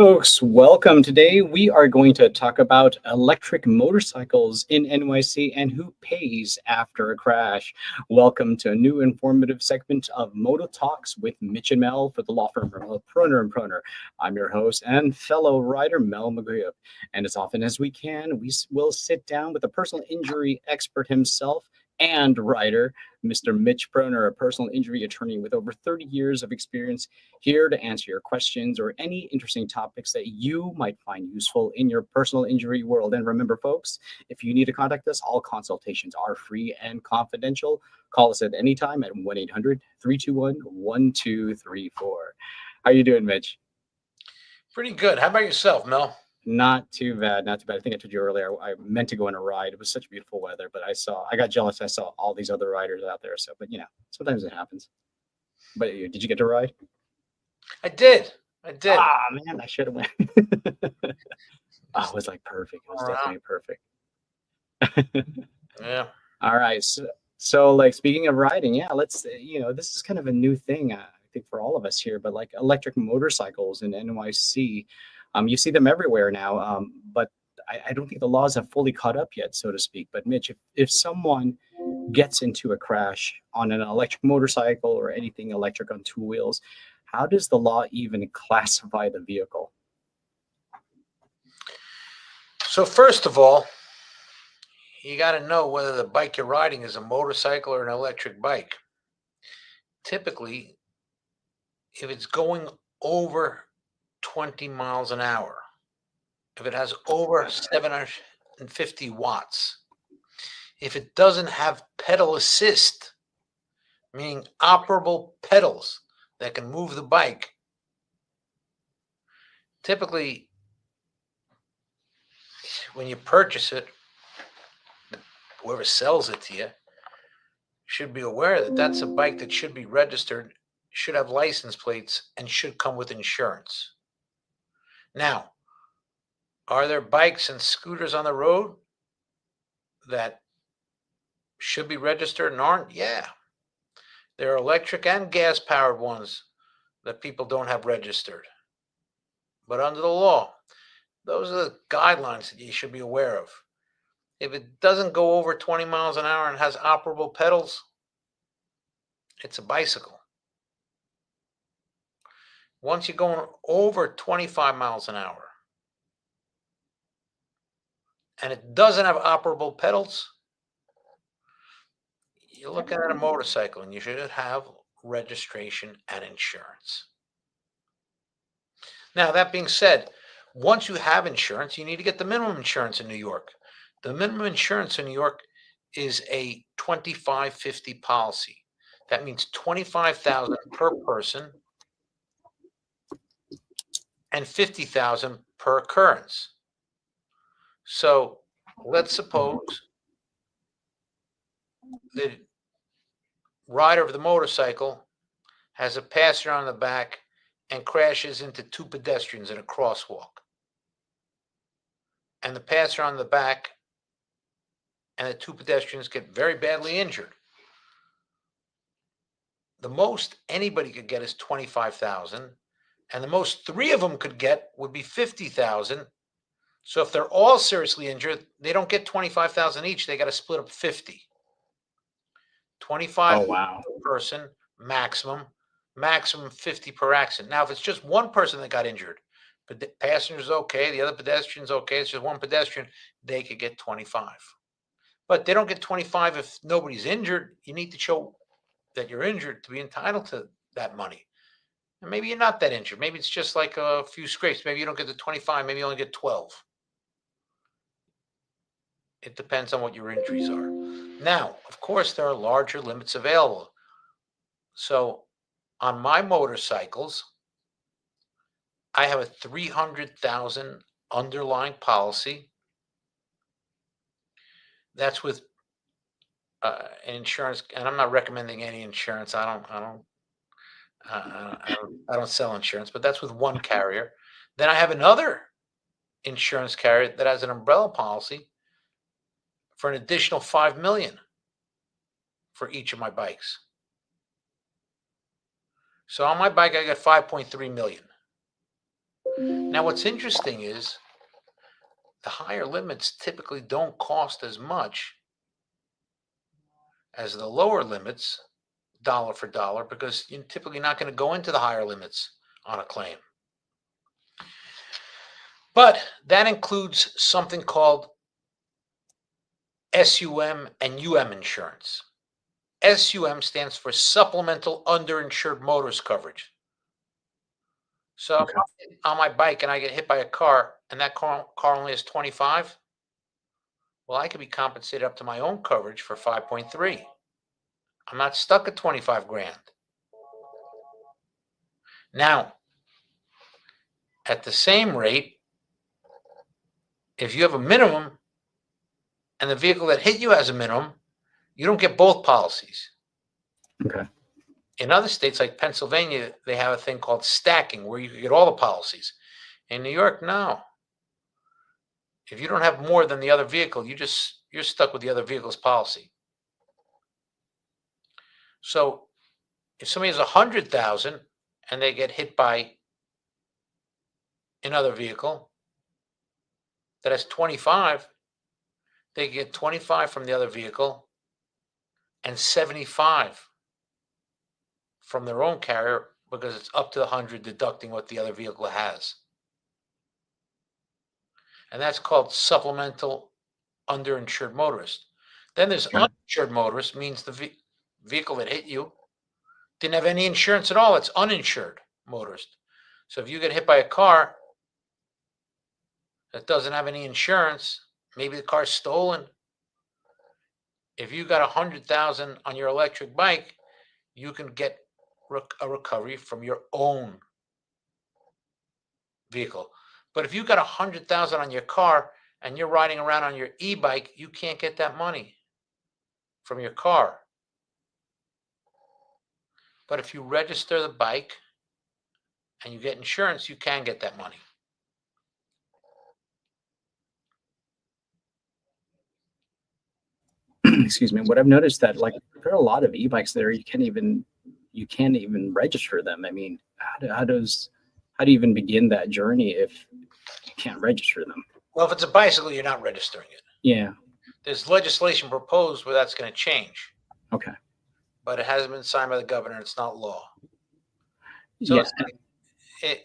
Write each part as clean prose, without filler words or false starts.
folks, welcome. Today we are going to talk about electric motorcycles in NYC and who pays after a crash. Welcome to a new informative segment of Mototalks with Mitch and Mel for the law firm of Proner and Proner. I'm your host and fellow writer, Mel McGrew. And as often as we can, we will sit down with a personal injury expert himself and writer, Mr. Mitch Proner, a personal injury attorney with over 30 years of experience, here to answer your questions or any interesting topics that you might find useful in your personal injury world. And remember, folks, if you need to contact us, all consultations are free and confidential. Call us at any time at 1-800-321-1234. How you doing, Mitch? Pretty good. How about yourself, Mel? Not too bad, not too bad. I think I told you earlier, I meant to go on a ride. It was such beautiful weather, but I got jealous. I saw all these other riders out there. So, but sometimes it happens. But did you get to ride? I did. Ah, man, I should have went. It was like perfect. It was definitely perfect. Yeah. All right. So like speaking of riding, yeah, let's, this is kind of a new thing, I think for all of us here, but like electric motorcycles in NYC. You see them everywhere now, but I don't think the laws have fully caught up yet, so to speak. But Mitch, if someone gets into a crash on an electric motorcycle or anything electric on two wheels, how does the law even classify the vehicle? So first of all, you got to know whether the bike you're riding is a motorcycle or an electric bike. Typically, if it's going over 20 miles an hour, if it has over 750 watts, if it doesn't have pedal assist, meaning operable pedals that can move the bike, typically when you purchase it, whoever sells it to you should be aware that that's a bike that should be registered, should have license plates, and should come with insurance. Now, are there bikes and scooters on the road that should be registered and aren't? Yeah. There are electric and gas-powered ones that people don't have registered. But under the law, those are the guidelines that you should be aware of. If it doesn't go over 20 miles an hour and has operable pedals, it's a bicycle. Once you're going over 25 miles an hour and it doesn't have operable pedals, you're looking at a motorcycle and you should have registration and insurance. Now, that being said, once you have insurance, you need to get the minimum insurance in New York. The minimum insurance in New York is a 2550 policy. That means $25,000 per person and $50,000 per occurrence. So let's suppose the rider of the motorcycle has a passenger on the back and crashes into two pedestrians in a crosswalk. And the passenger on the back and the two pedestrians get very badly injured. The most anybody could get is $25,000, and the most three of them could get would be $50,000. So if they're all seriously injured, they don't get $25,000 each. They got to split up 50. 25 per person maximum 50 per accident. Now, if it's just one person that got injured, but the passenger's okay, the other pedestrian's okay, it's just one pedestrian, they could get 25. But they don't get 25 if nobody's injured. You need to show that you're injured to be entitled to that money. And maybe you're not that injured. Maybe it's just like a few scrapes. Maybe you don't get the 25. Maybe you only get 12. It depends on what your injuries are. Now, of course, there are larger limits available. So on my motorcycles, I have a $300,000 underlying policy. That's with insurance, and I'm not recommending any insurance. I don't sell insurance, but that's with one carrier. Then I have another insurance carrier that has an umbrella policy for an additional $5 million for each of my bikes. So on my bike, I got $5.3 million. Now, what's interesting is the higher limits typically don't cost as much as the lower limits, dollar for dollar, because you're typically not going to go into the higher limits on a claim. But that includes something called SUM and UM insurance. SUM stands for Supplemental Underinsured Motorist Coverage. So if Okay. I'm on my bike and I get hit by a car and that car only has 25, well, I could be compensated up to my own coverage for 5.3. I'm not stuck at 25 grand. Now, at the same rate, if you have a minimum and the vehicle that hit you has a minimum, you don't get both policies. Okay. In other states like Pennsylvania, they have a thing called stacking where you can get all the policies. In New York, no. If you don't have more than the other vehicle, you're stuck with the other vehicle's policy. So if somebody has 100,000 and they get hit by another vehicle that has 25, they get 25 from the other vehicle and 75 from their own carrier because it's up to the 100 deducting what the other vehicle has. And that's called supplemental underinsured motorist. Then there's uninsured motorist, means the vehicle that hit you didn't have any insurance at all. It's uninsured motorist. So if you get hit by a car that doesn't have any insurance, maybe the car's stolen. If you got 100,000 on your electric bike, you can get a recovery from your own vehicle. But if you got 100,000 on your car and you're riding around on your e-bike, you can't get that money from your car. But if you register the bike and you get insurance, you can get that money. Excuse me. What I've noticed that like there are a lot of e-bikes there. You can't even register them. I mean, how do you even begin that journey if you can't register them? Well, if it's a bicycle, you're not registering it. Yeah. There's legislation proposed where that's going to change. Okay. But it hasn't been signed by the governor. It's not law. So yeah.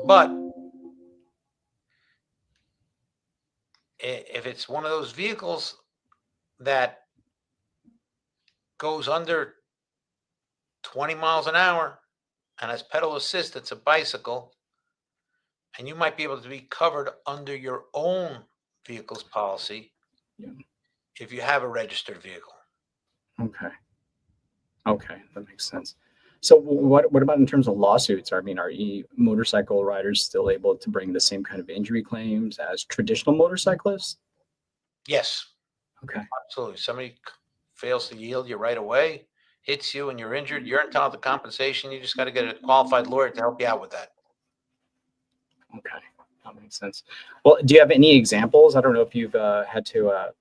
But if it's one of those vehicles that goes under 20 miles an hour and has pedal assist, it's a bicycle, and you might be able to be covered under your own vehicle's policy if you have a registered vehicle. Okay, that makes sense. So what about in terms of lawsuits? I mean, are motorcycle riders still able to bring the same kind of injury claims as traditional motorcyclists? Yes. Okay. Absolutely. Somebody fails to yield you right away, hits you and you're injured, you're entitled to compensation. You just got to get a qualified lawyer to help you out with that. Okay, that makes sense. Well, do you have any examples? I don't know if you've had to,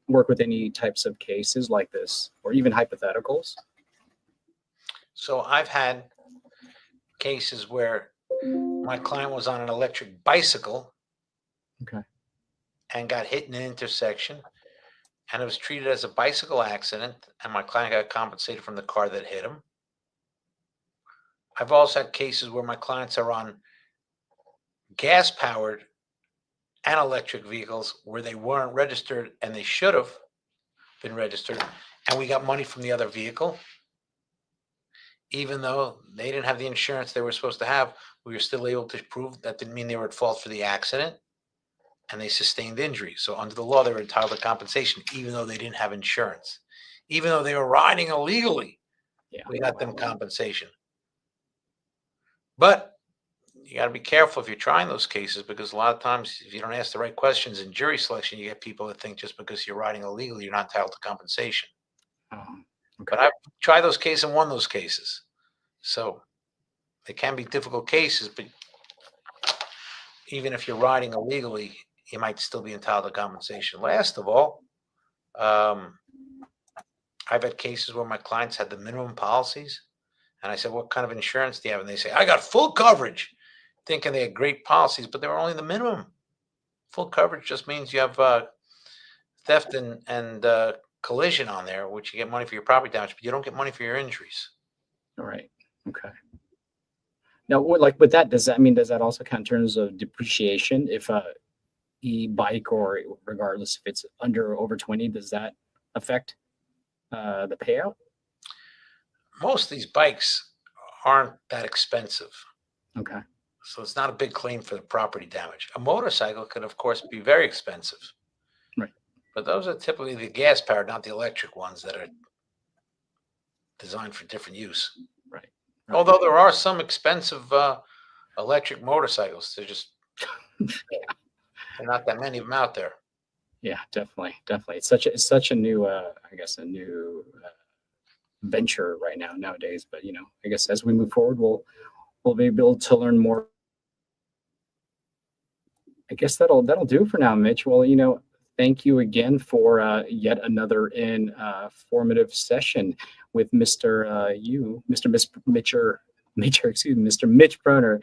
work with any types of cases like this, or even hypotheticals. So I've had cases where my client was on an electric bicycle, and got hit in an intersection, and it was treated as a bicycle accident, and my client got compensated from the car that hit him. I've also had cases where my clients are on gas-powered and electric vehicles where they weren't registered and they should have been registered, and we got money from the other vehicle. Even though they didn't have the insurance they were supposed to have, we were still able to prove that didn't mean they were at fault for the accident, and they sustained injury. So under the law, they were entitled to compensation, even though they didn't have insurance. Even though they were riding illegally, we got them compensation. But you got to be careful if you're trying those cases, because a lot of times if you don't ask the right questions in jury selection, you get people that think just because you're riding illegally, you're not entitled to compensation. But I've tried those cases and won those cases. So they can be difficult cases, but even if you're riding illegally, you might still be entitled to compensation. Last of all, I've had cases where my clients had the minimum policies And I said, what kind of insurance do you have? And they say, I got full coverage, thinking they had great policies, but they were only the minimum. Full coverage just means you have theft and collision on there, which you get money for your property damage, but you don't get money for your injuries. All right. Okay. Now, like with that, does that also count in terms of depreciation? If a e-bike, or regardless if it's under over 20, does that affect the payout? Most of these bikes aren't that expensive, Okay. so it's not a big claim for the property damage. A motorcycle could, of course, be very expensive. Right. But those are typically the gas powered, not the electric ones that are designed for different use. Right. Although there are some expensive electric motorcycles, they're just there are not that many of them out there. Yeah, definitely. It's such a new, I guess, a new venture right nowadays. But I guess as we move forward, we'll be able to learn more. I guess that'll do for now, Mitch. Well, thank you again for yet another informative session with Mr. Mr. Mitch Broner.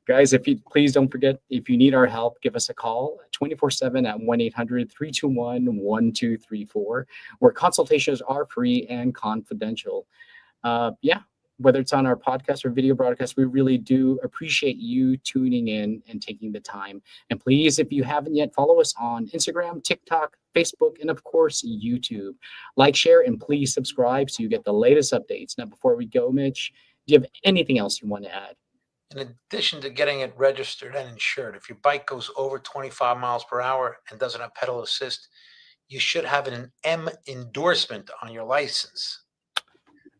Guys, if you please don't forget, if you need our help, give us a call 24/7 at 1-800-321-1234, where consultations are free and confidential. Whether it's on our podcast or video broadcast, we really do appreciate you tuning in and taking the time. And please, if you haven't yet, follow us on Instagram, TikTok, Facebook, and of course, YouTube. Like, share, and please subscribe so you get the latest updates. Now, before we go, Mitch, do you have anything else you want to add? In addition to getting it registered and insured, if your bike goes over 25 miles per hour and doesn't have pedal assist, you should have an M endorsement on your license,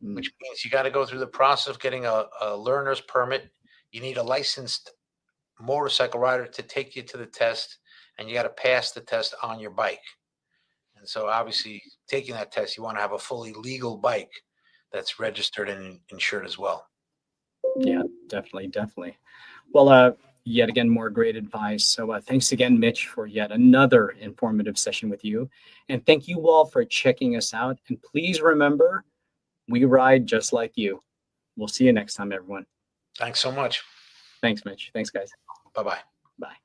which means you got to go through the process of getting a learner's permit. You need a licensed motorcycle rider to take you to the test, and you got to pass the test on your bike. And so obviously taking that test, you want to have a fully legal bike that's registered and insured as well. Yeah, definitely. Well, yet again, more great advice. So thanks again, Mitch, for yet another informative session with you. And thank you all for checking us out. And please remember, we ride just like you. We'll see you next time, everyone. Thanks so much. Thanks, Mitch. Thanks, guys. Bye-bye. Bye.